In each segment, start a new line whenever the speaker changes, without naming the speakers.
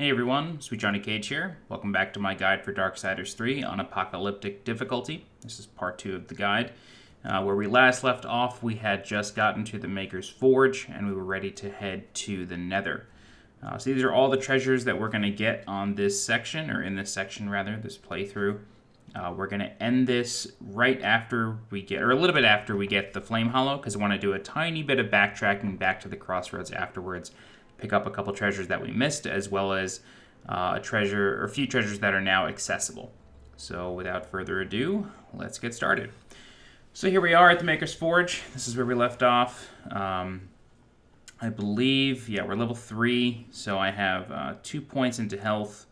Hey everyone, Sweet Johnny Cage here. Welcome back to my guide for Darksiders 3 on Apocalyptic difficulty. This is part 2 of the guide. Where we last left off, we had just gotten to the Maker's Forge, and we were ready to head to the Nether. So these are all the treasures that we're going to get on this section, or in this section rather, this playthrough. We're going to end this right after we get, or a little bit after we get the Flame Hollow, because I want to do a tiny bit of backtracking back to the crossroads afterwards. Pick up a couple treasures that we missed, as well as a few treasures that are now accessible. So without further ado, let's get started. So here we are at the Maker's Forge. This is where we left off. I believe, yeah, we're level 3, so I have 2 points into health,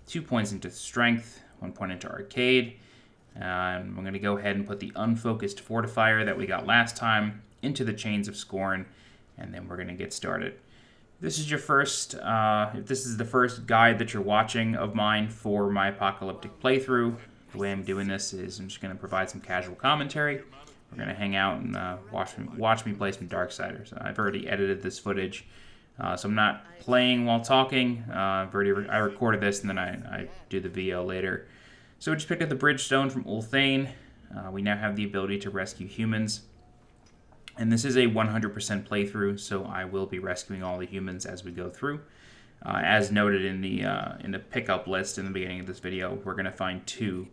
2 points into strength, 1 point into arcade. I'm going to go ahead and put the unfocused fortifier that we got last time into the Chains of Scorn, and then we're going to get started. This is your first, if this is the first guide that you're watching of mine for my Apocalyptic playthrough, the way I'm doing this is I'm just going to provide some casual commentary. We're going to hang out and watch me play some Darksiders. I've already edited this footage, so I'm not playing while talking. I recorded this and then I do the VO later. So we just picked up the Bridgestone from Ulthane. We now have the ability to rescue humans. And this is a 100% playthrough, so I will be rescuing all the humans as we go through. As noted in the pickup list in the beginning of this video, we're going to find 2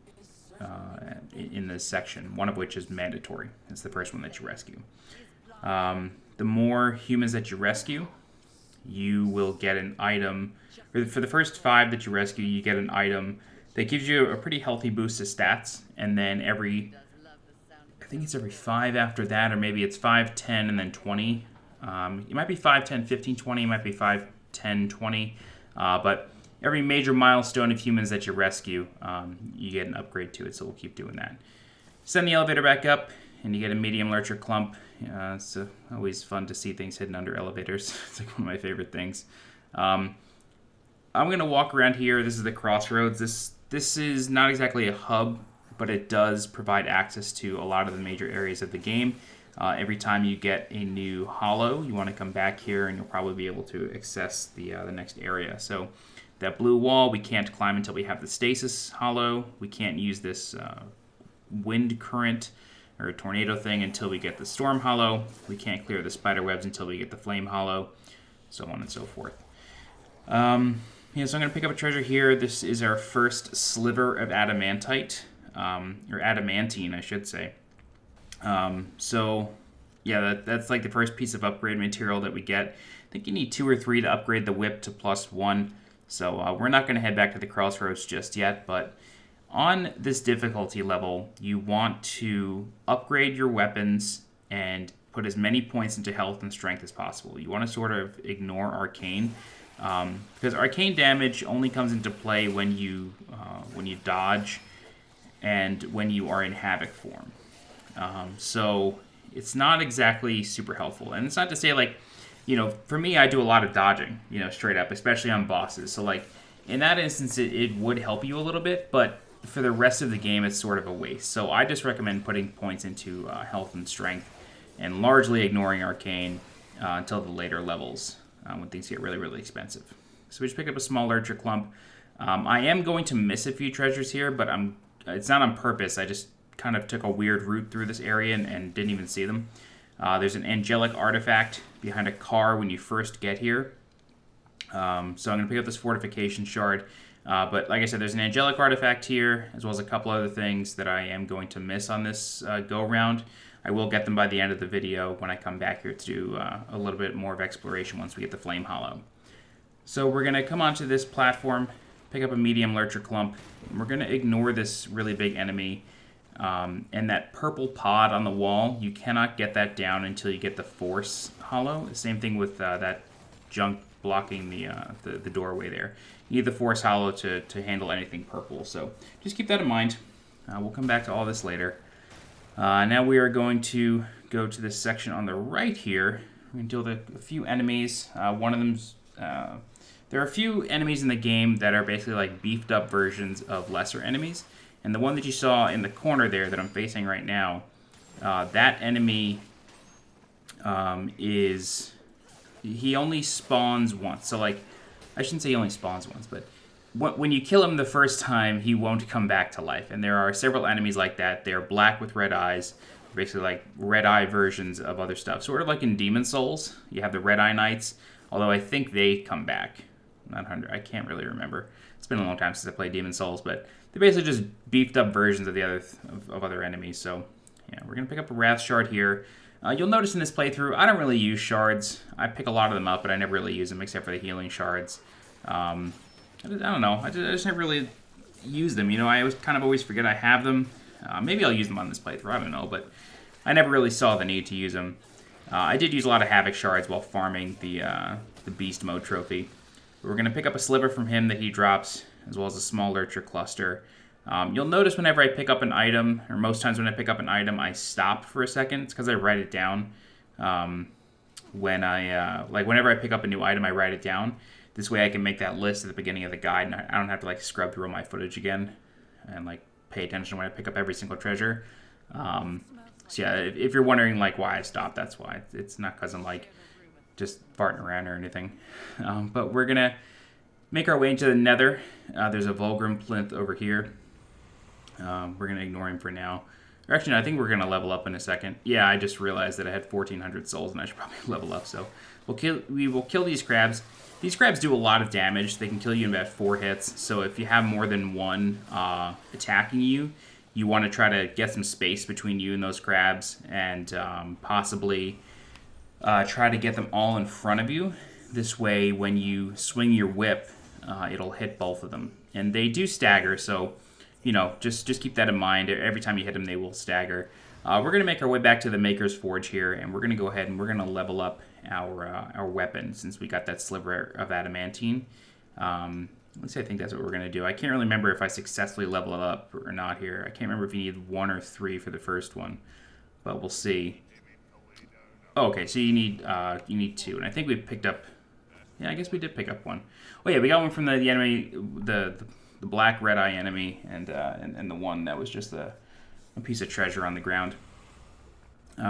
in this section, one of which is mandatory. It's the first one that you rescue. The more humans that you rescue, you will get an item. For the first 5 that you rescue, you get an item that gives you a pretty healthy boost to stats, and then I think it's every 5 after that, or maybe it's 5, 10, and then 20. It might be 5, 10, 15, 20. It might be 5, 10, 20. But every major milestone of humans that you rescue, you get an upgrade to it, so we'll keep doing that. Send the elevator back up, and you get a medium lurcher clump. It's always fun to see things hidden under elevators. It's like one of my favorite things. I'm going to walk around here. This is the crossroads. This is not exactly a hub, but it does provide access to a lot of the major areas of the game. Every time you get a new hollow, you want to come back here and you'll probably be able to access the next area. So that blue wall, we can't climb until we have the stasis hollow. We can't use this wind current or tornado thing until we get the storm hollow. We can't clear the spider webs until we get the flame hollow, so on and so forth. Yeah, so I'm going to pick up a treasure here. This is our first sliver of adamantite. Or adamantine, I should say. So, yeah, that's like the first piece of upgrade material that we get. I think you need 2 or 3 to upgrade the whip to +1. So we're not going to head back to the crossroads just yet, but on this difficulty level, you want to upgrade your weapons and put as many points into health and strength as possible. You want to sort of ignore arcane, because arcane damage only comes into play when you dodge and when you are in Havoc form. So it's not exactly super helpful. And it's not to say, like, you know, for me, I do a lot of dodging, you know, straight up, especially on bosses. So, like, in that instance, it would help you a little bit, but for the rest of the game, it's sort of a waste. So I just recommend putting points into health and strength and largely ignoring arcane until the later levels when things get really, really expensive. So we just pick up a small lurcher clump. I am going to miss a few treasures here, but it's not on purpose. I just kind of took a weird route through this area and didn't even see them. There's an angelic artifact behind a car when you first get here. So I'm going to pick up this fortification shard. But like I said, there's an angelic artifact here, as well as a couple other things that I am going to miss on this go-around. I will get them by the end of the video when I come back here to do a little bit more of exploration once we get the Flame Hollow. So we're going to come onto this platform, pick up a medium lurcher clump, and we're going to ignore this really big enemy. And that purple pod on the wall, you cannot get that down until you get the Force Hollow. The same thing with that junk blocking the doorway there. You need the Force Hollow to handle anything purple, so just keep that in mind. We'll come back to all this later. Now we are going to go to this section on the right here. We're going to deal with a few enemies. One of them's... there are a few enemies in the game that are basically like beefed up versions of lesser enemies. And the one that you saw in the corner there that I'm facing right now, that enemy he only spawns once. So like I shouldn't say he only spawns once, but when you kill him the first time, he won't come back to life. And there are several enemies like that. They're black with red eyes, basically like red eye versions of other stuff. Sort of like in Demon Souls, you have the red eye knights, although I think they come back. Not 100, I can't really remember. It's been a long time since I played Demon Souls, but they're basically just beefed up versions of the other enemies. So yeah, we're gonna pick up a Wrath Shard here. You'll notice in this playthrough, I don't really use shards. I pick a lot of them up, but I never really use them except for the healing shards. I don't know. I just never really use them. You know, I always forget I have them. Maybe I'll use them on this playthrough. I don't know, but I never really saw the need to use them. I did use a lot of Havoc shards while farming the Beast Mode trophy. We're going to pick up a sliver from him that he drops, as well as a small Lurcher cluster. You'll notice whenever I pick up an item, or most times when I pick up an item, I stop for a second. It's because I write it down. Whenever I pick up a new item, I write it down. This way I can make that list at the beginning of the guide, and I don't have to like scrub through all my footage again and like pay attention when I pick up every single treasure. So yeah, if you're wondering like why I stopped, that's why. It's not because I'm like just farting around or anything. But we're gonna make our way into the Nether. There's a Vulgrim plinth over here. We're gonna ignore him for now. Or actually, no, I think we're gonna level up in a second. Yeah, I just realized that I had 1,400 souls and I should probably level up. So we will kill these crabs. These crabs do a lot of damage. They can kill you in about 4 hits. So if you have more than one attacking you, you want to try to get some space between you and those crabs, and possibly try to get them all in front of you. This way, when you swing your whip, it'll hit both of them. And they do stagger, so you know, just keep that in mind. Every time you hit them, they will stagger. We're going to make our way back to the Maker's Forge here, and we're going to go ahead and we're going to level up our weapon, since we got that sliver of adamantine. Let's see, I think that's what we're going to do. I can't really remember if I successfully level it up or not here. I can't remember if you need 1 or 3 for the first one, but we'll see. Oh, okay, so you need 2, and I think we picked up. Yeah, I guess we did pick up 1. Oh yeah, we got one from the enemy, the black red eye enemy, and the one that was just a piece of treasure on the ground.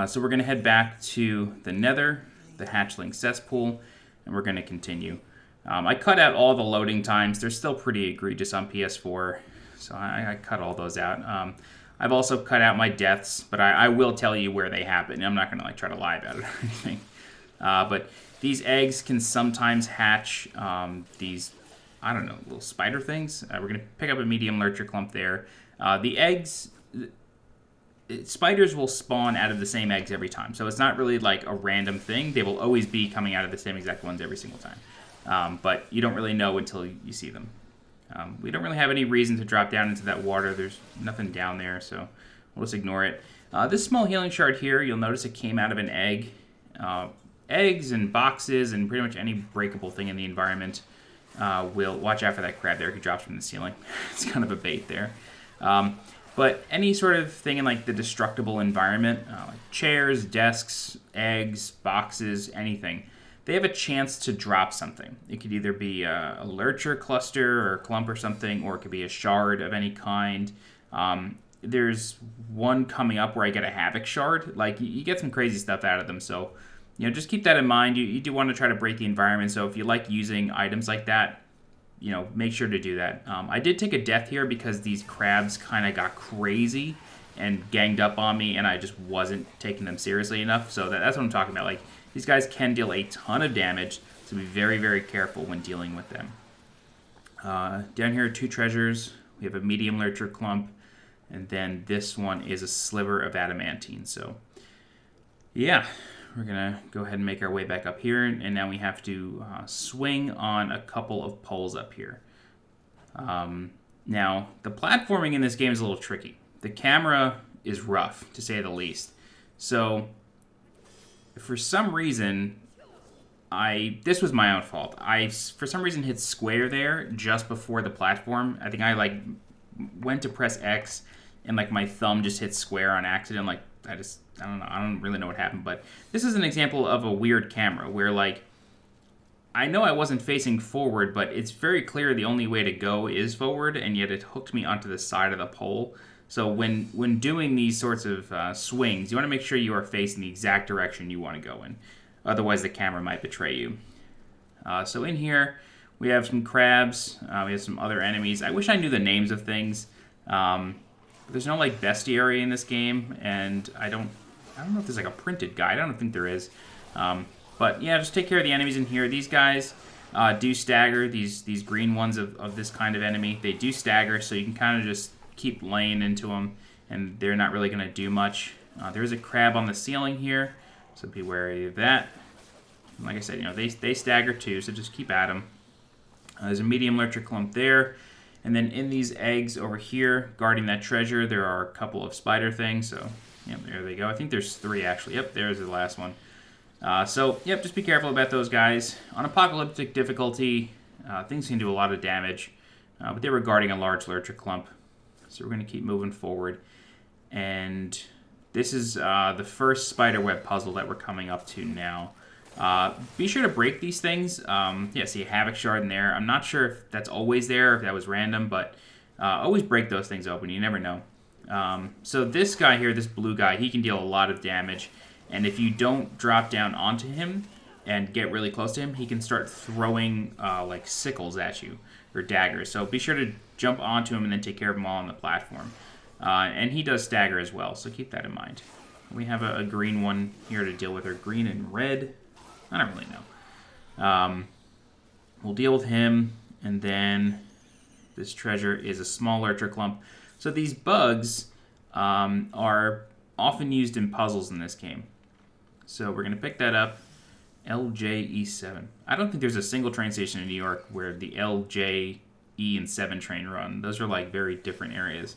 So we're going to head back to the Nether, the hatchling cesspool, and we're going to continue. I cut out all the loading times. They're still pretty egregious on PS4, so I cut all those out. I've also cut out my deaths, but I will tell you where they happen. I'm not going to like try to lie about it or anything. But these eggs can sometimes hatch these, I don't know, little spider things. We're going to pick up a medium lurcher clump there. The eggs, spiders will spawn out of the same eggs every time, so it's not really like a random thing. They will always be coming out of the same exact ones every single time. But you don't really know until you see them. We don't really have any reason to drop down into that water. There's nothing down there, so we'll just ignore it. This small healing shard here, you'll notice it came out of an egg. Eggs and boxes and pretty much any breakable thing in the environment will watch out for that crab there who drops from the ceiling. It's kind of a bait there. But any sort of thing in like the destructible environment, like chairs, desks, eggs, boxes, anything, they have a chance to drop something. It could either be a lurcher cluster or a clump or something, or it could be a shard of any kind. There's one coming up where I get a Havoc shard. Like, you get some crazy stuff out of them, so you know, just keep that in mind. You do want to try to break the environment, so if you like using items like that, you know, make sure to do that. I did take a death here because these crabs kind of got crazy and ganged up on me, and I just wasn't taking them seriously enough, so that's what I'm talking about. Like, these guys can deal a ton of damage, so be very, very careful when dealing with them. Down here are 2 treasures. We have a medium lurcher clump, and then this one is a sliver of adamantine. So, yeah, we're going to go ahead and make our way back up here, and now we have to swing on a couple of poles up here. Now, the platforming in this game is a little tricky. The camera is rough, to say the least. So, for some reason, this was my own fault. I, for some reason, hit square there just before the platform. I think I, like, went to press X, and, like, my thumb just hit square on accident. Like, I don't know. I don't really know what happened, but this is an example of a weird camera where, like, I know I wasn't facing forward, but it's very clear the only way to go is forward, and yet it hooked me onto the side of the pole. So when doing these sorts of swings, you want to make sure you are facing the exact direction you want to go in. Otherwise, the camera might betray you. So in here, We have some crabs. We have some other enemies. I wish I knew the names of things. There's no like bestiary in this game, and I don't know if there's like a printed guide. I don't think there is. But yeah, just take care of the enemies in here. These guys do stagger. These green ones of this kind of enemy, they do stagger, so you can kind of just keep laying into them, and they're not really going to do much. There is a crab on the ceiling here, so be wary of that. And like I said, you know, they stagger too, so just keep at them. There's a medium lurcher clump there. And then in these eggs over here, guarding that treasure, there are a couple of spider things. So, yep, there they go. I think there's 3, actually. Yep, there's the last one. So, yep, just be careful about those guys. On Apocalyptic difficulty, things can do a lot of damage. But they were guarding a large lurcher clump. So we're going to keep moving forward. And this is the first spiderweb puzzle that we're coming up to now. Be sure to break these things. Yeah, see a Havoc Shard in there. I'm not sure if that's always there, if that was random, but always break those things open. You never know. So this guy here, this blue guy, he can deal a lot of damage. And if you don't drop down onto him and get really close to him, he can start throwing like sickles at you, or daggers. So be sure to jump onto him and then take care of them all on the platform. And he does stagger as well, so keep that in mind. We have a green one here to deal with, or green and red. I don't really know. We'll deal with him, and then this treasure is a small lurcher clump. So these bugs are often used in puzzles in this game. So we're going to pick that up. LJE7. I don't think there's a single train station in New York where the LJE and 7 train run. Those are like very different areas.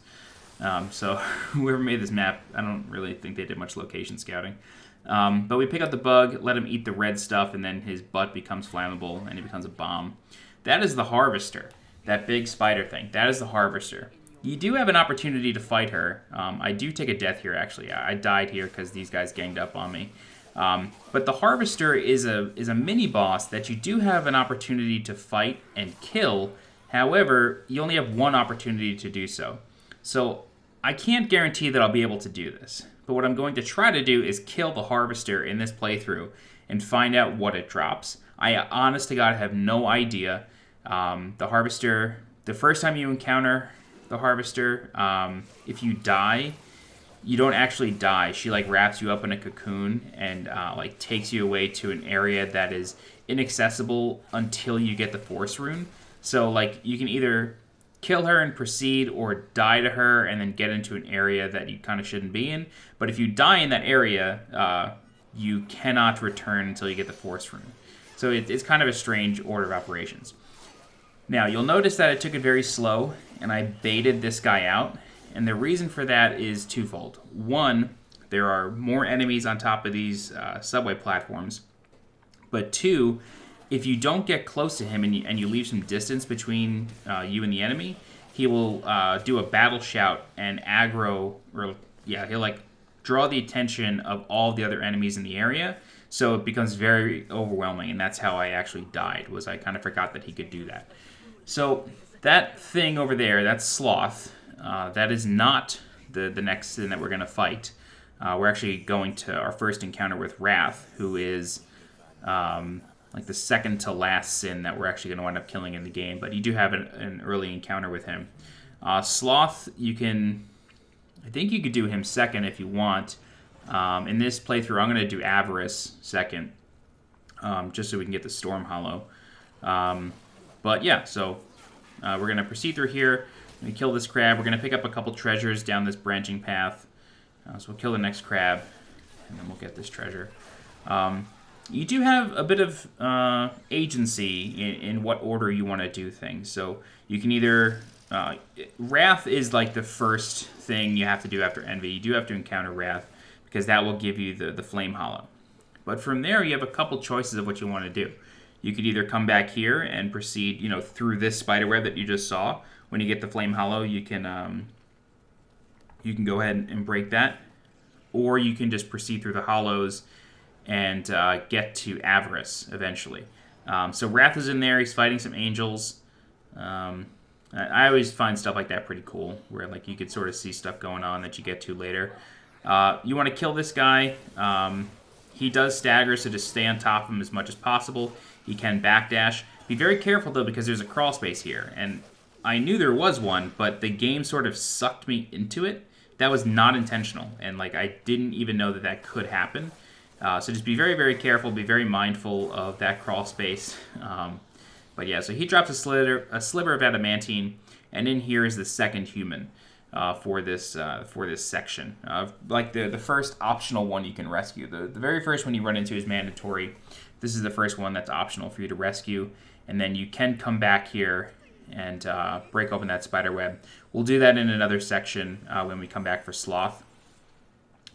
So whoever made this map, I don't really think they did much location scouting. But we pick up the bug, let him eat the red stuff, and then his butt becomes flammable, and it becomes a bomb. That is the Harvester, that big spider thing. That is the Harvester. You do have an opportunity to fight her. I do take a death here, actually. I died here because these guys ganged up on me. But the Harvester is a mini-boss that you do have an opportunity to fight and kill. However, you only have one opportunity to do so. So I can't guarantee that I'll be able to do this. But what I'm going to try to do is kill the Harvester in this playthrough and find out what it drops. I, honest to God, have no idea. The Harvester, the first time you encounter the Harvester, if you die, you don't actually die. She like wraps you up in a cocoon and like takes you away to an area that is inaccessible until you get the Force Rune. So like you can either kill her and proceed, or die to her and then get into an area that you kind of shouldn't be in. But if you die in that area, you cannot return until you get the Force Rune. So it's kind of a strange order of operations. Now, you'll notice that I took it very slow, and I baited this guy out. And the reason for that is twofold. One, there are more enemies on top of these subway platforms. But two, if you don't get close to him and you leave some distance between you and the enemy, he will do a battle shout and aggro, or yeah, he'll like draw the attention of all the other enemies in the area. So it becomes very overwhelming, and that's how I actually died, was I kind of forgot that he could do that. So that thing over there, that's Sloth, that is not the next thing that we're going to fight. We're actually going to our first encounter with Wrath, who is like the second to last sin that we're actually going to wind up killing in the game. But you do have an early encounter with him. Sloth, I think you could do him second if you want. In this playthrough, I'm going to do Avarice second, just so we can get the Storm Hollow. But yeah, so we're going to proceed through here. We're going to kill this crab. We're going to pick up a couple treasures down this branching path. So we'll kill the next crab, and then we'll get this treasure. You do have a bit of agency in what order you want to do things. So you can either... Wrath is like the first thing you have to do after Envy. You do have to encounter Wrath, because that will give you the Flame Hollow. But from there, you have a couple choices of what you want to do. You could either come back here and proceed, through this spiderweb that you just saw. When you get the Flame Hollow, you can go ahead and break that. Or you can just proceed through the hollows and get to Avarice eventually. So Wrath is in there. He's fighting some angels. I always find stuff like that pretty cool, where like you could sort of see stuff going on that you get to later. You want to kill this guy. He does stagger, so just stay on top of him as much as possible. He can backdash. Be very careful, though, because there's a crawl space here. And I knew there was one, but the game sort of sucked me into it. That was not intentional. And, like, I didn't even know that that could happen. So just be very, very careful. Be very mindful of that crawl space. But yeah, so he drops a sliver of adamantine. And in here is the second human for this section. Like the first optional one you can rescue. The very first one you run into is mandatory. This is the first one that's optional for you to rescue. And then you can come back here and break open that spider web. We'll do that in another section when we come back for Sloth.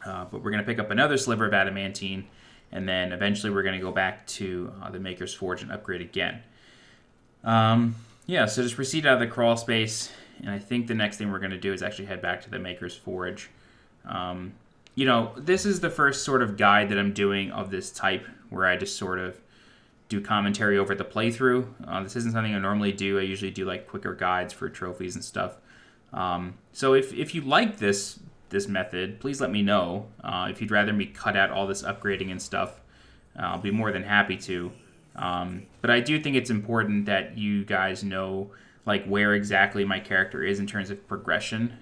But we're going to pick up another sliver of adamantine. And then eventually we're going to go back to the Maker's Forge and upgrade again. Yeah, so just proceed out of the crawl space, and I think the next thing we're going to do is actually head back to the Maker's Forge. You know, this is the first sort of guide that I'm doing of this type, where I just sort of do commentary over the playthrough. This isn't something I normally do. I usually do, like, quicker guides for trophies and stuff. So if you like this method, please let me know. If you'd rather me cut out all this upgrading and stuff, I'll be more than happy to. But I do think it's important that you guys know, like, where exactly my character is in terms of progression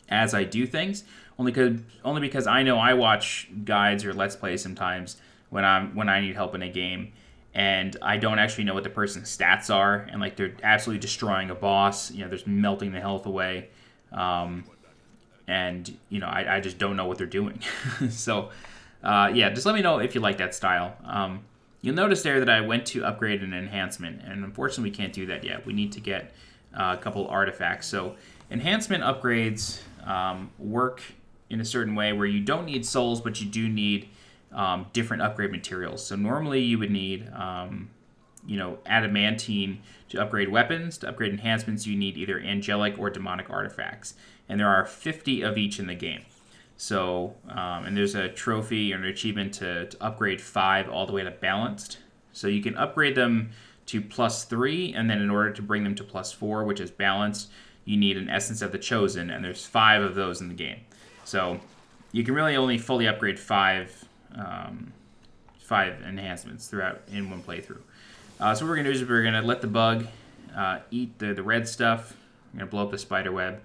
as I do things. Only because I know I watch guides or Let's Plays sometimes when I need help in a game, and I don't actually know what the person's stats are, and, like, they're absolutely destroying a boss. You know, there's melting the health away, and, you know, I just don't know what they're doing. So, yeah, just let me know if you like that style. You'll notice there that I went to upgrade an enhancement, and unfortunately we can't do that yet. We need to get a couple artifacts. So enhancement upgrades work in a certain way where you don't need souls, but you do need different upgrade materials. So normally you would need, you know, adamantine to upgrade weapons. To upgrade enhancements, you need either angelic or demonic artifacts. And there are 50 of each in the game. So, and there's a trophy or an achievement to upgrade 5 all the way to balanced. So you can upgrade them to +3, and then in order to bring them to +4, which is balanced, you need an Essence of the Chosen, and there's 5 of those in the game. So you can really only fully upgrade 5 enhancements throughout in one playthrough. So what we're going to do is we're going to let the bug eat the red stuff. We're going to blow up the spider web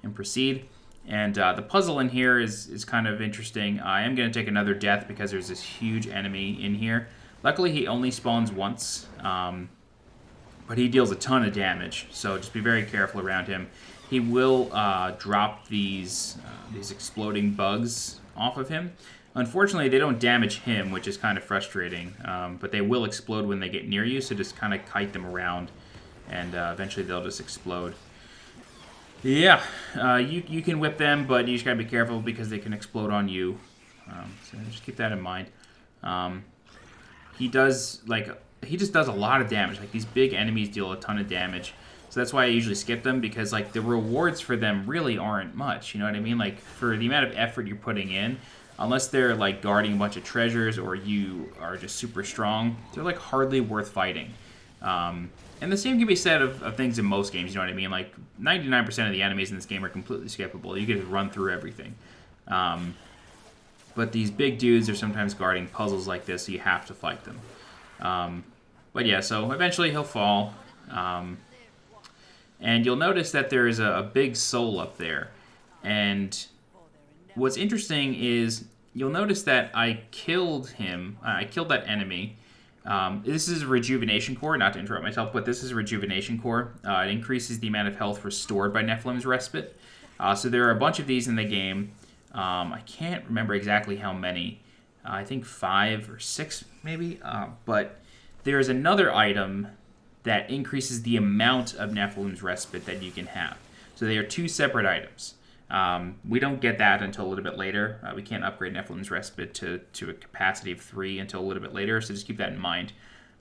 and proceed. And the puzzle in here is kind of interesting. I am going to take another death because there's this huge enemy in here. Luckily, he only spawns once, but he deals a ton of damage, so just be very careful around him. He will drop these exploding bugs off of him. Unfortunately, they don't damage him, which is kind of frustrating, but they will explode when they get near you, so just kind of kite them around, and eventually they'll just explode. Yeah, you can whip them, but you just gotta be careful because they can explode on you. So just keep that in mind. He just does a lot of damage. Like, these big enemies deal a ton of damage. So that's why I usually skip them, because, like, the rewards for them really aren't much. You know what I mean? Like, for the amount of effort you're putting in, unless they're, like, guarding a bunch of treasures or you are just super strong, they're, like, hardly worth fighting. And the same can be said of things in most games, you know what I mean? Like, 99% of the enemies in this game are completely skippable. You can just run through everything. But these big dudes are sometimes guarding puzzles like this, so you have to fight them. But yeah, so eventually he'll fall. And you'll notice that there is a big soul up there. And what's interesting is you'll notice that I killed him. I killed that enemy. This is a rejuvenation core, not to interrupt myself, but this is a rejuvenation core. It increases the amount of health restored by Nephilim's Respite. So there are a bunch of these in the game. I can't remember exactly how many. I think 5 or 6 maybe. But there's another item that increases the amount of Nephilim's Respite that you can have. So they are 2 separate items. We don't get that until a little bit later. We can't upgrade Nephilim's Respite to a capacity of 3 until a little bit later, so just keep that in mind.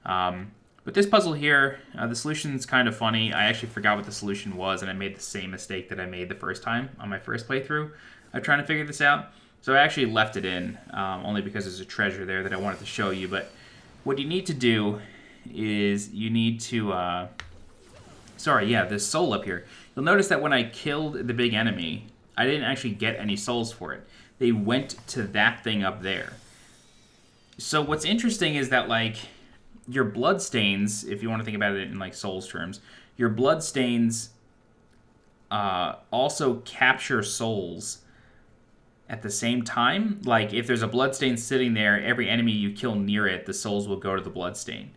But this puzzle here, the solution's kind of funny. I actually forgot what the solution was, and I made the same mistake that I made the first time on my first playthrough of trying to figure this out. So I actually left it in, only because there's a treasure there that I wanted to show you. But what you need to do is you need to... this soul up here. You'll notice that when I killed the big enemy, I didn't actually get any souls for it. They went to that thing up there. So what's interesting is that, like, your bloodstains, if you want to think about it in like Souls terms, your bloodstains also capture souls at the same time. Like if there's a bloodstain sitting there, every enemy you kill near it, the souls will go to the bloodstain.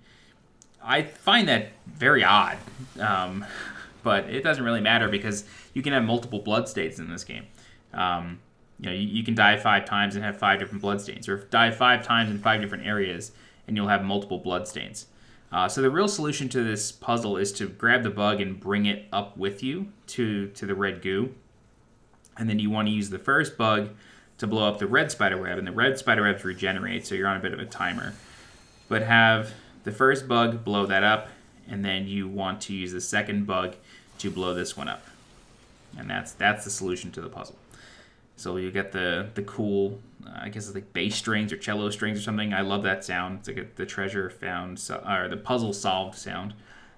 I find that very odd, but it doesn't really matter because you can have multiple bloodstains in this game. You can die 5 times and have 5 different bloodstains, or die 5 times in 5 different areas and you'll have multiple bloodstains. So the real solution to this puzzle is to grab the bug and bring it up with you to the red goo. And then you want to use the first bug to blow up the red spiderweb, and the red spiderwebs regenerate, so you're on a bit of a timer. But have the first bug blow that up, and then you want to use the second bug to blow this one up. And that's the solution to the puzzle. So you get the cool, I guess it's like bass strings or cello strings or something. I love that sound. It's like the treasure found, or the puzzle solved sound.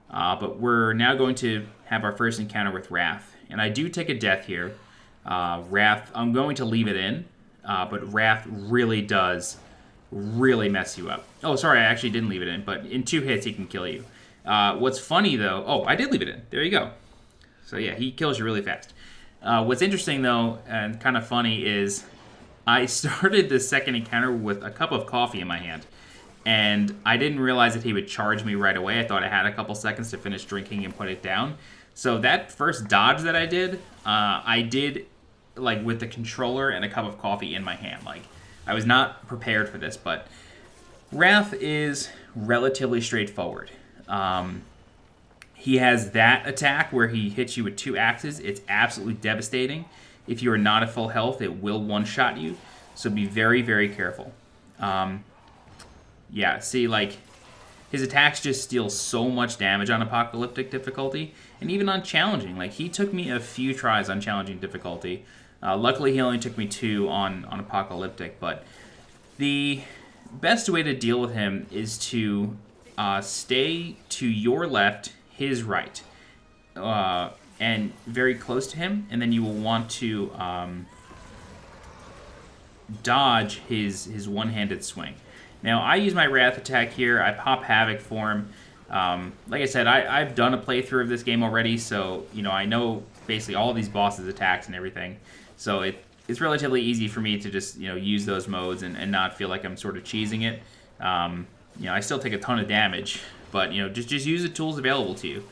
But we're now going to have our first encounter with Wrath. And I do take a death here. Wrath, I'm going to leave it in, but Wrath really does mess you up. Oh, sorry, I actually didn't leave it in, but in 2 hits he can kill you. What's funny though, oh, I did leave it in. There you go. So yeah, he kills you really fast. What's interesting though, and kind of funny, is I started the second encounter with a cup of coffee in my hand, and I didn't realize that he would charge me right away. I thought I had a couple seconds to finish drinking and put it down. So that first dodge that I did like with the controller and a cup of coffee in my hand. Like, I was not prepared for this, but Wrath is relatively straightforward. He has that attack where he hits you with 2 axes. It's absolutely devastating. If you are not at full health, it will one-shot you, so be very, very careful. Yeah, see, like, his attacks just deal so much damage on Apocalyptic difficulty, and even on challenging. Like, he took me a few tries on challenging difficulty. Luckily, he only took me 2 on Apocalyptic, but the best way to deal with him is to stay to your left, his right, and very close to him, and then you will want to dodge his one-handed swing. Now, I use my Wrath attack here. I pop Havoc for him. Like I said, I've done a playthrough of this game already, so I know basically all of these bosses' attacks and everything. So it's relatively easy for me to just use those modes and not feel like I'm sort of cheesing it. I still take a ton of damage, but just use the tools available to you.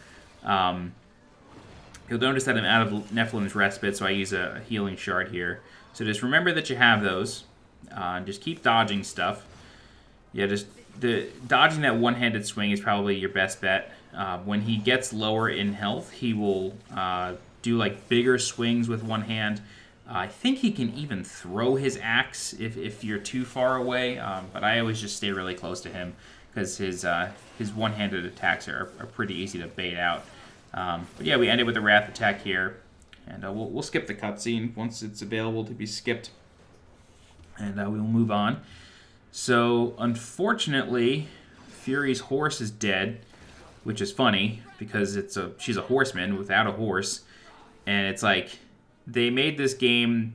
You'll notice that I'm out of Nephilim's Respite, so I use a healing shard here. So just remember that you have those. Just keep dodging stuff. Yeah, just dodging that one-handed swing is probably your best bet. When he gets lower in health, he will do like bigger swings with one hand. I think he can even throw his axe if you're too far away, but I always just stay really close to him because his one-handed attacks are pretty easy to bait out. But yeah, we ended with a Wrath attack here, and we'll skip the cutscene once it's available to be skipped, and we will move on. So, unfortunately, Fury's horse is dead, which is funny, because she's a horseman without a horse, and it's like, they made this game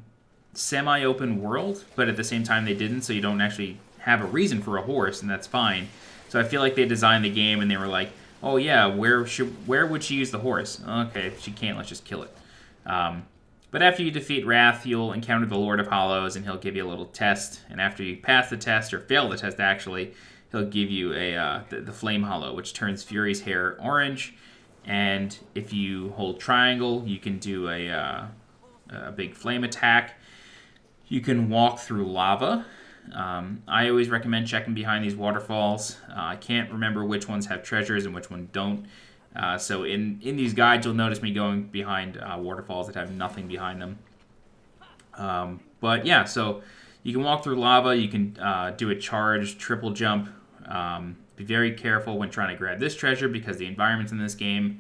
semi-open world, but at the same time they didn't, so you don't actually have a reason for a horse, and that's fine. So I feel like they designed the game, and they were like, oh yeah, where would she use the horse? Okay, if she can't, let's just kill it. But after you defeat Wrath, you'll encounter the Lord of Hollows, and he'll give you a little test. And after you pass the test, or fail the test actually, he'll give you the Flame Hollow, which turns Fury's hair orange. And if you hold triangle, you can do a big flame attack. You can walk through lava. I always recommend checking behind these waterfalls. I can't remember which ones have treasures and which ones don't. So in these guides, you'll notice me going behind waterfalls that have nothing behind them. But yeah, so you can walk through lava. You can do a charge, triple jump. Be very careful when trying to grab this treasure because the environments in this game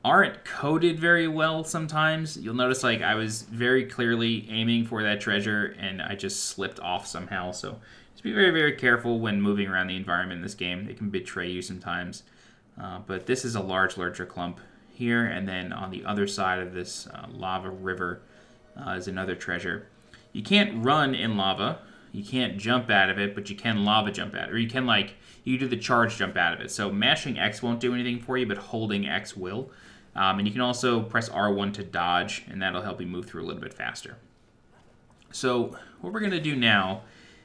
aren't coded very well sometimes. You'll notice like I was very clearly aiming for that treasure and I just slipped off somehow. So just be very, very careful when moving around the environment in this game. It can betray you sometimes. But this is a large lurcher clump here, and then on the other side of this lava river is another treasure. You can't run in lava. You can't jump out of it, but you can lava jump out, or you can you do the charge jump out of it. So mashing X won't do anything for you, but holding X will. And you can also press R1 to dodge, and that'll help you move through a little bit faster. So what we're going to do now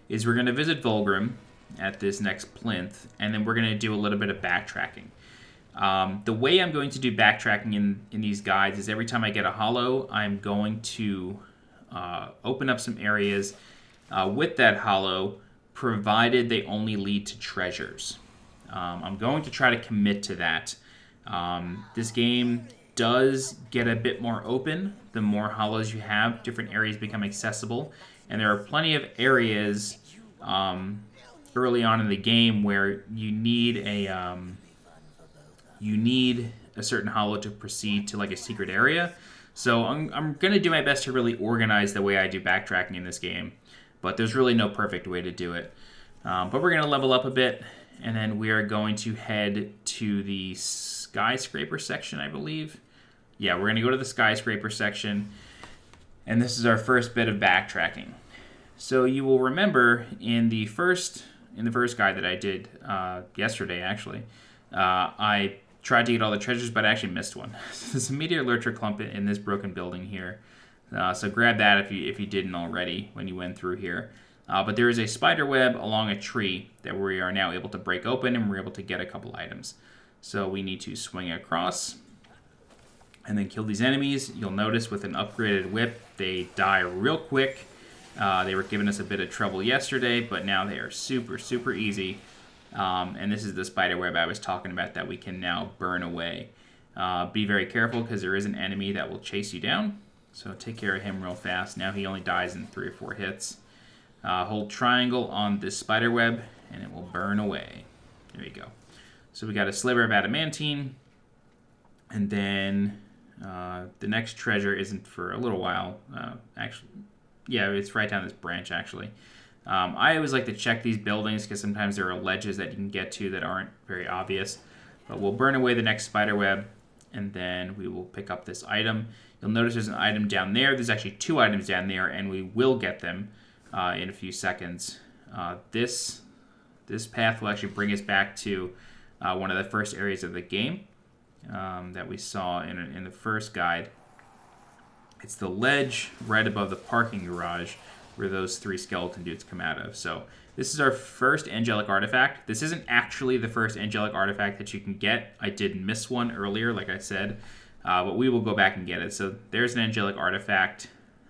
is we're going to visit Vulgrim at this next plinth, and then we're going to do a little bit of backtracking. The way I'm going to do backtracking in these guides is every time I get a hollow, I'm going to open up some areas with that hollow, provided they only lead to treasures. I'm going to try to commit to that. This game does get a bit more open the more hollows you have. Different areas become accessible, and there are plenty of areas early on in the game where you need a certain hollow to proceed to like a secret area. So I'm going to do my best to really organize the way I do backtracking in this game, but there's really no perfect way to do it. But we're going to level up a bit, and then we are going to head to the skyscraper section, I believe. Yeah, we're going to go to the skyscraper section, and this is our first bit of backtracking. So you will remember in the first guide that I did yesterday, actually, I tried to get all the treasures, but I actually missed one. There's a meteor lurcher clump in this broken building here. So grab that if you didn't already when you went through here. But there is a spider web along a tree that we are now able to break open, and we're able to get a couple items. So we need to swing across and then kill these enemies. You'll notice with an upgraded whip, they die real quick. They were giving us a bit of trouble yesterday, but now they are super, super easy. And this is the spider web I was talking about that we can now burn away. Be very careful because there is an enemy that will chase you down. So take care of him real fast. Now he only dies in 3 or 4 hits. Hold triangle on this spider web and it will burn away. There you go. So we got a sliver of adamantine. And then the next treasure isn't for a little while. Actually, yeah, it's right down this branch actually. I always like to check these buildings because sometimes there are ledges that you can get to that aren't very obvious. But we'll burn away the next spider web, and then we will pick up this item. You'll notice there's an item down there. There's actually 2 items down there, and we will get them in a few seconds. This path will actually bring us back to one of the first areas of the game that we saw in the first guide. It's the ledge right above the parking garage where those 3 skeleton dudes come out of. So this is our first angelic artifact. This isn't actually the first angelic artifact that you can get. I did miss one earlier, like I said, but we will go back and get it. So there's an angelic artifact,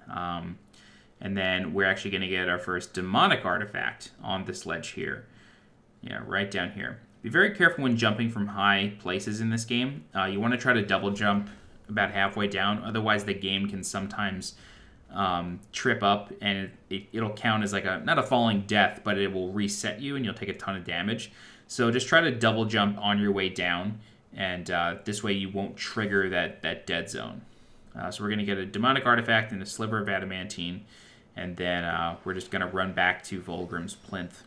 and then we're actually going to get our first demonic artifact on this ledge here. Yeah, right down here. Be very careful when jumping from high places in this game. You want to try to double jump about halfway down, otherwise the game can sometimes trip up, and it'll count as like not a falling death, but it will reset you and you'll take a ton of damage. So just try to double jump on your way down, and this way you won't trigger that dead zone. So we're going to get a demonic artifact and a sliver of adamantine, and then we're just going to run back to Vulgrim's plinth.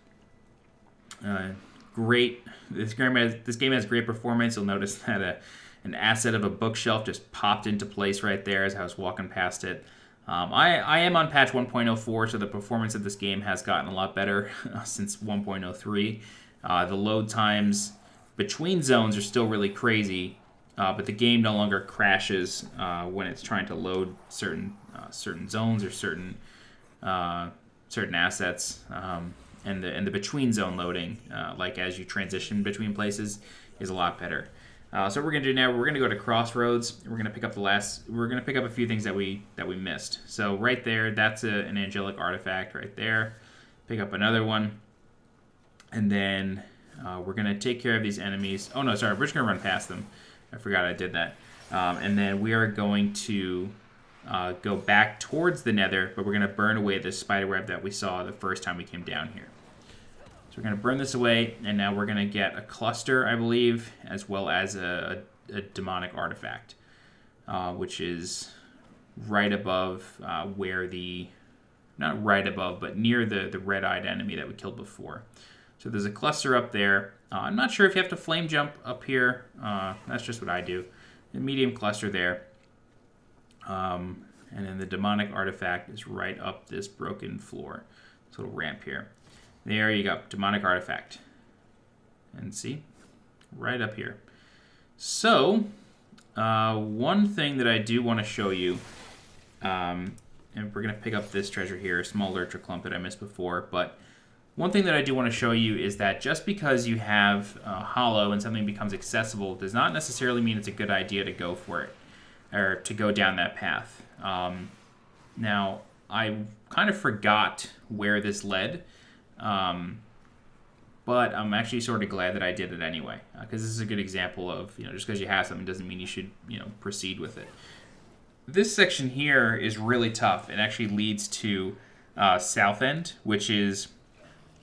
Great. This game has great performance. You'll notice that an asset of a bookshelf just popped into place right there as I was walking past it. I am on patch 1.04, so the performance of this game has gotten a lot better since 1.03. The load times between zones are still really crazy, but the game no longer crashes when it's trying to load certain zones or certain assets. And the between zone loading, like as you transition between places, is a lot better. So what we're gonna do now, we're gonna go to Crossroads. We're gonna pick up a few things that we missed. So right there, that's an angelic artifact right there. Pick up another one, and then we're gonna take care of these enemies. Oh no, sorry, we're just gonna run past them. I forgot I did that. And then we are going to go back towards the Nether, but we're gonna burn away this spider web that we saw the first time we came down here. We're going to burn this away, and now we're going to get a cluster, I believe, as well as a demonic artifact, which is right above not right above, but near the red-eyed enemy that we killed before. So there's a cluster up there. I'm not sure if you have to flame jump up here. That's just what I do. A medium cluster there. And then the demonic artifact is right up this broken floor. this little ramp here. There you go, demonic artifact. And see, right up here. So, one thing that I do want to show you, and we're going to pick up this treasure here, a small lurcher clump that I missed before, but one thing that I do want to show you is that just because you have hollow and something becomes accessible does not necessarily mean it's a good idea to go for it, or to go down that path. Now, I kind of forgot where this led, but I'm actually sort of glad that I did it anyway, because this is a good example of, just because you have something doesn't mean you should, proceed with it. This section here is really tough. It actually leads to South End, which is,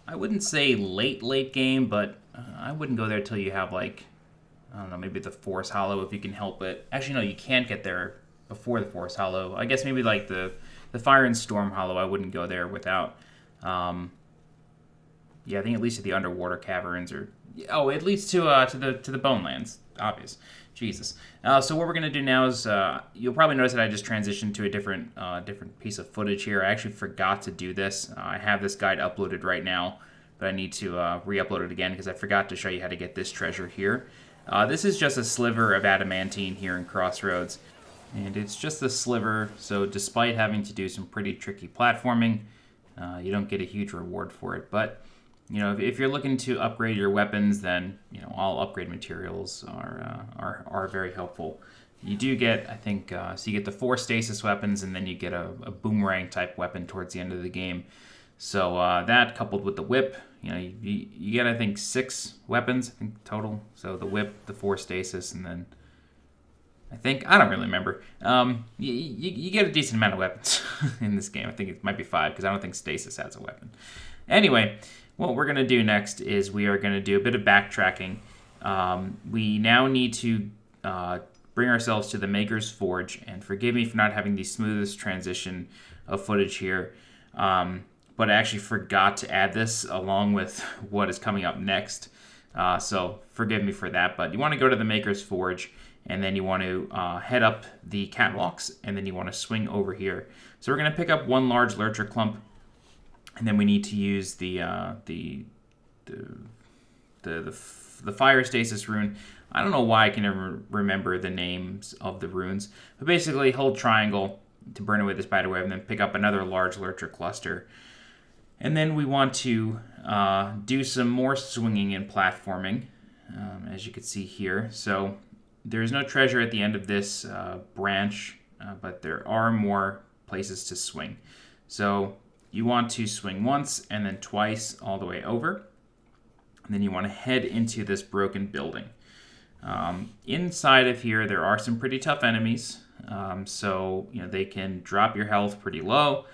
I wouldn't say late game, but I wouldn't go there till you have, like, I don't know, maybe the Forest Hollow if you can help it. Actually, no, you can't get there before the Forest Hollow. I guess maybe like the Fire and Storm Hollow, I wouldn't go there without. Yeah, I think it leads to the underwater caverns, or it leads to the Bonelands. Obvious, Jesus. So what we're gonna do now is you'll probably notice that I just transitioned to a different piece of footage here. I actually forgot to do this. I have this guide uploaded right now, but I need to re-upload it again because I forgot to show you how to get this treasure here. This is just a sliver of adamantine here in Crossroads. And it's just a sliver, so despite having to do some pretty tricky platforming, you don't get a huge reward for it. But, if you're looking to upgrade your weapons, then, all upgrade materials are very helpful. You do get, I think, so you get the 4 stasis weapons, and then you get a boomerang type weapon towards the end of the game. So that coupled with the whip, you get, I think, 6 weapons, I think, total. So the whip, the 4 stasis, and then I don't really remember. You get a decent amount of weapons in this game. I think it might be 5 because I don't think stasis has a weapon. Anyway, what we're going to do next is we are going to do a bit of backtracking. We now need to bring ourselves to the Maker's Forge, and forgive me for not having the smoothest transition of footage here, but I actually forgot to add this along with what is coming up next. So forgive me for that, but you want to go to the Maker's Forge, and then you want to head up the catwalks, and then you want to swing over here. So we're going to pick up one large lurcher clump, and then we need to use the fire stasis rune. I don't know why I can never remember the names of the runes, but basically hold triangle to burn away the spider web, and then pick up another large lurcher cluster. And then we want to do some more swinging and platforming, as you can see here. So there's no treasure at the end of this branch, but there are more places to swing. So you want to swing once and then twice all the way over. And then you want to head into this broken building. Inside of here, there are some pretty tough enemies. So they can drop your health pretty low.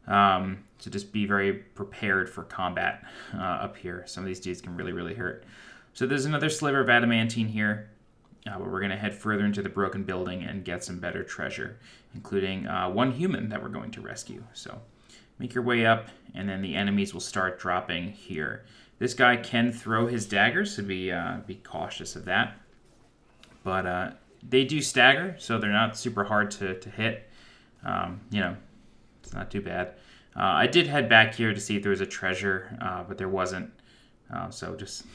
So just be very prepared for combat up here. Some of these dudes can really, really hurt. So there's another sliver of adamantine here. But we're going to head further into the broken building and get some better treasure, including one human that we're going to rescue. So make your way up, and then the enemies will start dropping here. This guy can throw his daggers, so be cautious of that. But they do stagger, so they're not super hard to hit. It's not too bad. I did head back here to see if there was a treasure, but there wasn't. So just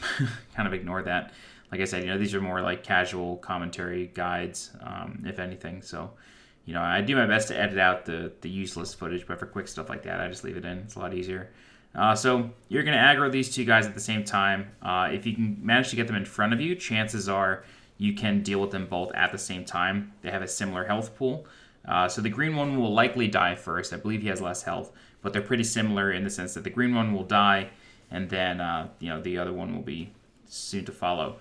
kind of ignore that. Like I said, these are more like casual commentary guides, if anything. So, I do my best to edit out the useless footage, but for quick stuff like that, I just leave it in. It's a lot easier. So you're going to aggro these 2 guys at the same time. If you can manage to get them in front of you, chances are you can deal with them both at the same time. They have a similar health pool. So the green one will likely die first. I believe he has less health, but they're pretty similar in the sense that the green one will die, and then the other one will be soon to follow.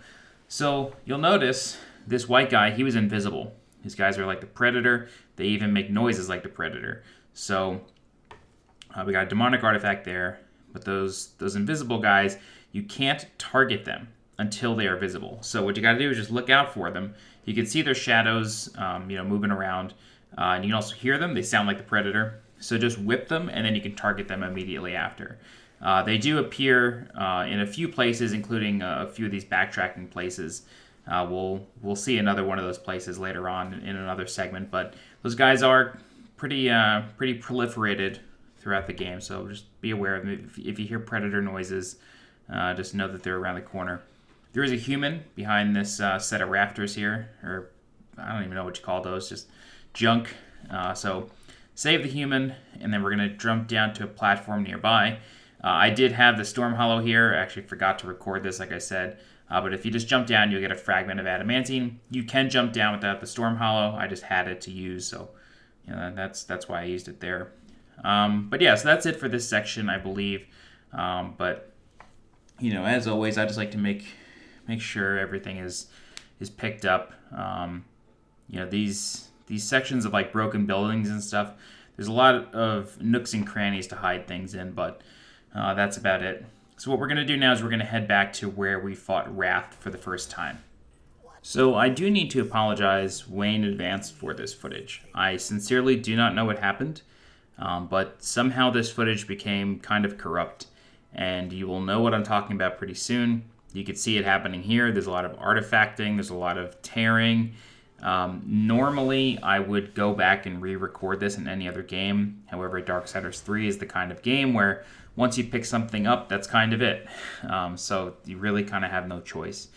So you'll notice this white guy, he was invisible. These guys are like the Predator. They even make noises like the Predator. So we got a demonic artifact there, but those invisible guys, you can't target them until they are visible. So what you got to do is just look out for them. You can see their shadows, moving around, and you can also hear them. They sound like the Predator. So just whip them, and then you can target them immediately after. They do appear in a few places, including a few of these backtracking places. We'll see another one of those places later on in another segment, but those guys are pretty proliferated throughout the game, so just be aware of them. If you hear predator noises, just know that they're around the corner. There is a human behind this set of rafters here, or I don't even know what you call those, just junk. So save the human, and then we're going to jump down to a platform nearby. I did have the storm hollow here. I actually forgot to record this, like I said. But if you just jump down, you'll get a fragment of adamantine. You can jump down without the storm hollow. I just had it to use, so that's why I used it there. But yeah, so that's it for this section, I believe. But as always, I just like to make sure everything is picked up. These sections of like broken buildings and stuff, there's a lot of nooks and crannies to hide things in, but that's about it. So what we're going to do now is we're going to head back to where we fought Wrath for the first time. So I do need to apologize way in advance for this footage. I sincerely do not know what happened, but somehow this footage became kind of corrupt, and you will know what I'm talking about pretty soon. You can see it happening here. There's a lot of artifacting, there's a lot of tearing. Normally, I would go back and re-record this in any other game. However, Darksiders 3 is the kind of game where once you pick something up, that's kind of it. So you really kind of have no choice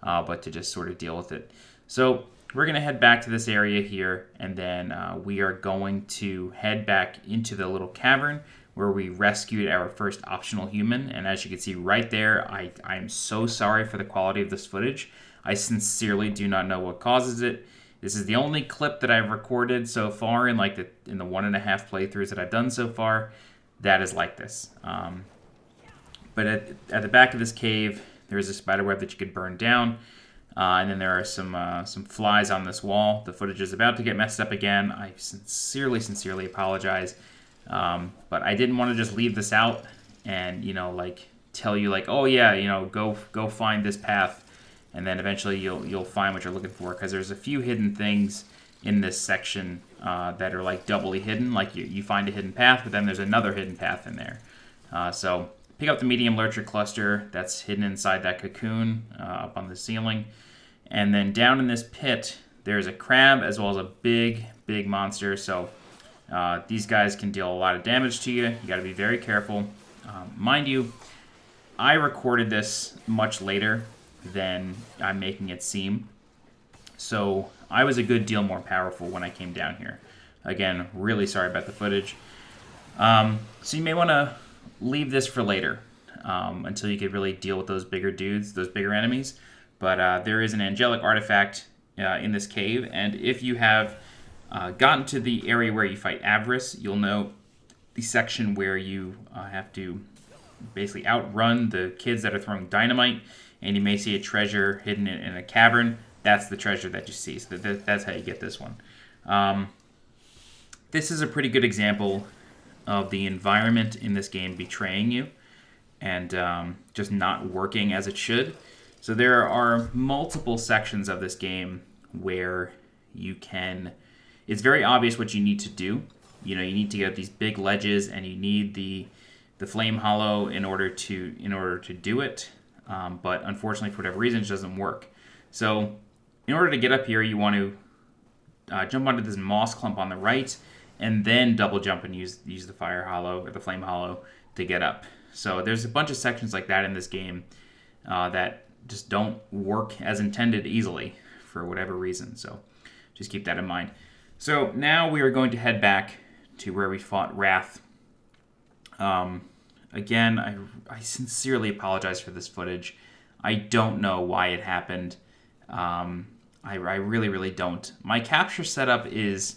but to just sort of deal with it. So we're going to head back to this area here, and then we are going to head back into the little cavern where we rescued our first optional human. And as you can see right there, I am so sorry for the quality of this footage. I sincerely do not know what causes it. This is the only clip that I've recorded so far in the 1.5 playthroughs that I've done so far that is like this. But at the back of this cave, there is a spider web that you could burn down, and then there are some flies on this wall. The footage is about to get messed up again. I sincerely apologize, but I didn't want to just leave this out and tell you oh yeah, go find this path, and then eventually you'll find what you're looking for, because there's a few hidden things in this section that are doubly hidden. You find a hidden path, but then there's another hidden path in there. So pick up the medium lurcher cluster that's hidden inside that cocoon up on the ceiling. And then down in this pit, there's a crab as well as a big monster. So these guys can deal a lot of damage to you. You got to be very careful. Mind you, I recorded this much later than I'm making it seem. So I was a good deal more powerful when I came down here. Again, really sorry about the footage. So you may want to leave this for later until you could really deal with those bigger dudes, those bigger enemies. But there is an angelic artifact in this cave, and if you have gotten to the area where you fight Avarice, you'll know the section where you have to basically outrun the kids that are throwing dynamite, and you may see a treasure hidden in a cavern. That's the treasure that you see, so that's how you get this one. This is a pretty good example of the environment in this game betraying you and just not working as it should. So there are multiple sections of this game where you can... It's very obvious what you need to do. You need to get up these big ledges, and you need the flame hollow in order to do it. But unfortunately, for whatever reason, it doesn't work. So in order to get up here, you want to jump onto this moss clump on the right, and then double jump and use the fire hollow or the flame hollow to get up. So there's a bunch of sections like that in this game that just don't work as intended easily for whatever reason. So just keep that in mind. So now we are going to head back to where we fought Wrath. Again, I sincerely apologize for this footage. I don't know why it happened. I really don't. My capture setup is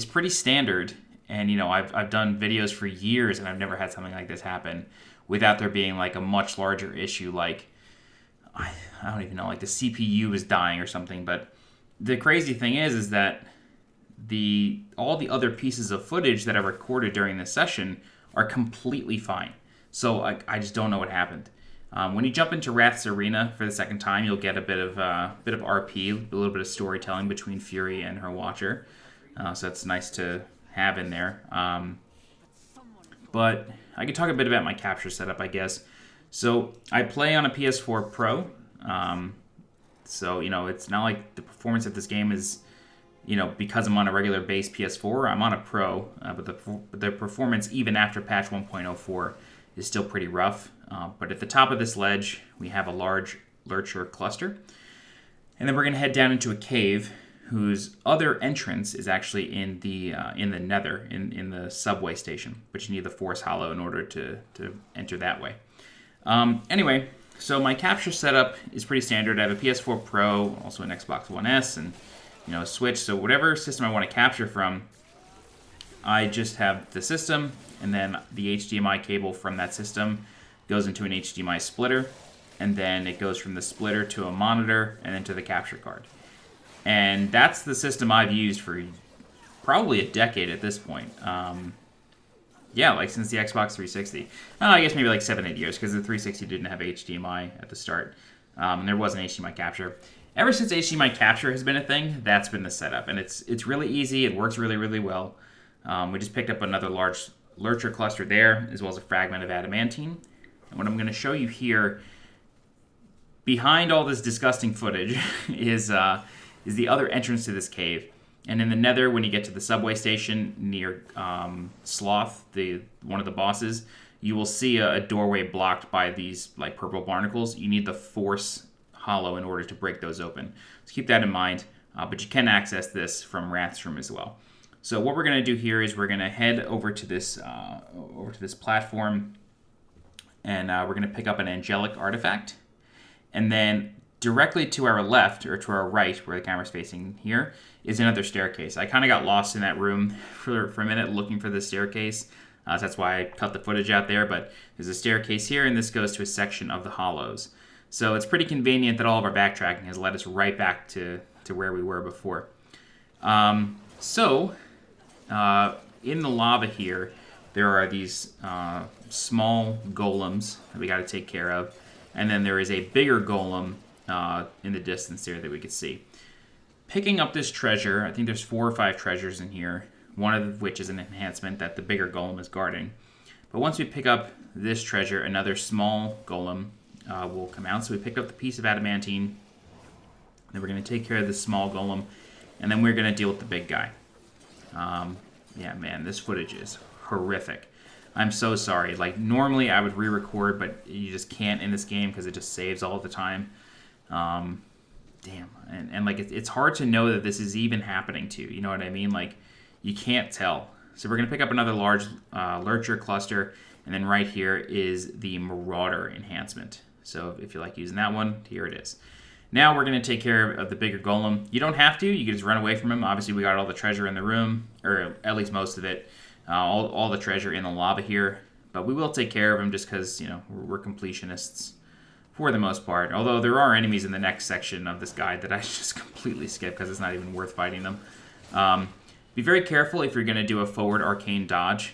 pretty standard, and I've done videos for years, and I've never had something like this happen without there being a much larger issue. I don't even know, the CPU is dying or something. But the crazy thing is that all the other pieces of footage that I recorded during this session are completely fine. So I just don't know what happened. When you jump into Wrath's arena for the second time, you'll get a bit of RP, a little bit of storytelling between Fury and her Watcher. So that's nice to have in there. But I can talk a bit about my capture setup, I guess. So I play on a PS4 Pro. So it's not like the performance of this game is because I'm on a regular base PS4, I'm on a Pro, but the performance even after patch 1.04 is still pretty rough. But at the top of this ledge, we have a large lurcher cluster. And then we're going to head down into a cave whose other entrance is actually in the nether, in the subway station. But you need the Force Hollow in order to enter that way. Anyway, so my capture setup is pretty standard. I have a PS4 Pro, also an Xbox One S, and a Switch. So whatever system I want to capture from, I just have the system, and then the HDMI cable from that system goes into an HDMI splitter, and then it goes from the splitter to a monitor, and then to the capture card. And that's the system I've used for probably a decade at this point. Yeah, like since the Xbox 360. I guess maybe like 7-8 years, because the 360 didn't have HDMI at the start. And there wasn't HDMI capture. Ever since HDMI capture has been a thing, that's been the setup. And it's really easy. It works really, really well. We just picked up another large lurcher cluster there, as well as a fragment of adamantine. And what I'm going to show you here, behind all this disgusting footage, is the other entrance to this cave. And in the nether, when you get to the subway station near Sloth, one of the bosses, you will see a doorway blocked by these like purple barnacles. You need the Force Hollow in order to break those open. So keep that in mind. But you can access this from Wrath's room as well. So what we're going to do here is we're going to head over to this platform, and we're going to pick up an angelic artifact. And then directly to our left, or to our right, where the camera's facing here, is another staircase. I kind of got lost in that room for a minute looking for the staircase. So that's why I cut the footage out there. But there's a staircase here, and this goes to a section of the hollows. So it's pretty convenient that all of our backtracking has led us right back to where we were before. In the lava here, there are these small golems that we got to take care of. And then there is a bigger golem in the distance there that we could see. Picking up this treasure, I think there's 4 or 5 treasures in here, one of which is an enhancement that the bigger golem is guarding. But once we pick up this treasure, another small golem will come out. So we picked up the piece of adamantine, then we're going to take care of this small golem, and then we're going to deal with the big guy. Yeah, man, this footage is horrific. I'm so sorry. Like, normally I would re-record, but you just can't in this game because it just saves all the time. Damn. And like, it's hard to know that this is even happening to you. You know what I mean? Like, you can't tell. So we're going to pick up another large lurcher cluster, and then right here is the Marauder enhancement. So if you like using that one, here it is. Now we're going to take care of the bigger golem. You don't have to. You can just run away from him. Obviously, we got all the treasure in the room, or at least most of it. All the treasure in the lava here. But we will take care of him just because, we're completionists for the most part. Although there are enemies in the next section of this guide that I just completely skip because it's not even worth fighting them. Be very careful if you're going to do a forward arcane dodge.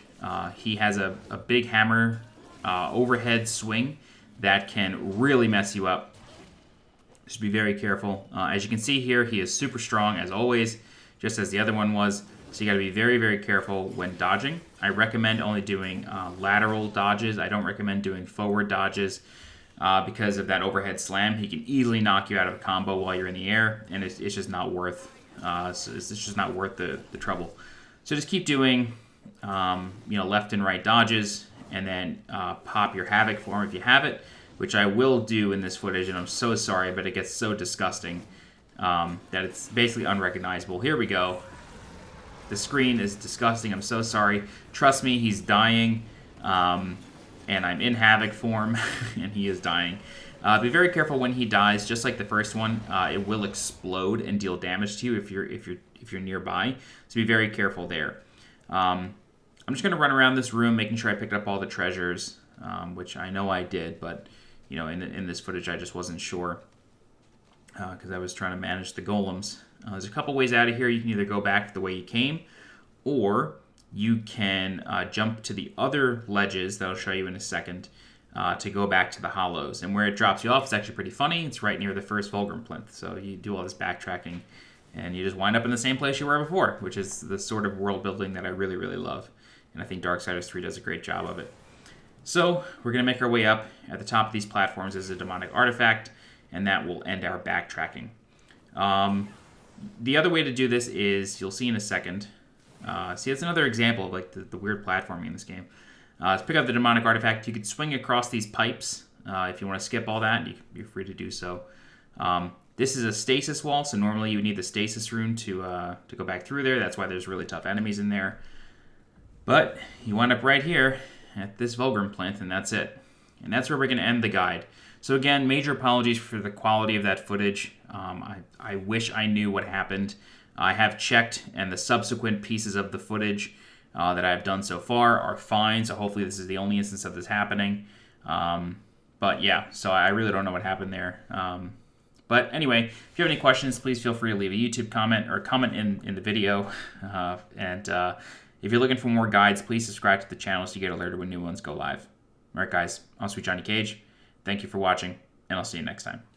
He has a big hammer overhead swing that can really mess you up. Just be very careful. As you can see here, he is super strong as always, just as the other one was. So you got to be very, very careful when dodging. I recommend only doing lateral dodges. I don't recommend doing forward dodges because of that overhead slam. He can easily knock you out of a combo while you're in the air, and it's just not worth. It's just not worth the trouble. So just keep doing, left and right dodges, and then pop your Havoc form if you have it, which I will do in this footage, and I'm so sorry, but it gets so disgusting that it's basically unrecognizable. Here we go. The screen is disgusting. I'm so sorry. Trust me, he's dying, and I'm in Havoc form, and he is dying. Be very careful when he dies. Just like the first one, it will explode and deal damage to you if you're nearby. So be very careful there. I'm just gonna run around this room, making sure I picked up all the treasures, which I know I did, but in this footage I just wasn't sure because I was trying to manage the golems. There's a couple ways out of here. You can either go back the way you came, or you can jump to the other ledges that I'll show you in a second to go back to the hollows. And where it drops you off is actually pretty funny. It's right near the first Fulgrim plinth. So you do all this backtracking, and you just wind up in the same place you were before, which is the sort of world building that I really, really love. And I think Darksiders 3 does a great job of it. So we're going to make our way up. At the top of these platforms is a demonic artifact, and that will end our backtracking. the other way to do this is, you'll see in a second. See, that's another example of like the weird platforming in this game. To pick up the demonic artifact, you could swing across these pipes. If you want to skip all that, you're free to do so. This is a stasis wall, so normally you would need the stasis rune to go back through there. That's why there's really tough enemies in there. But you wind up right here at this Vulgrim plinth, and that's it. And that's where we're going to end the guide. So again, major apologies for the quality of that footage. I wish I knew what happened. I have checked, and the subsequent pieces of the footage that I've done so far are fine, so hopefully this is the only instance of this happening. But yeah, so I really don't know what happened there. But anyway, if you have any questions, please feel free to leave a YouTube comment or comment in the video. If you're looking for more guides, please subscribe to the channel so you get alerted when new ones go live. All right, guys, I'm Sweet Johnny Cage. Thank you for watching, and I'll see you next time.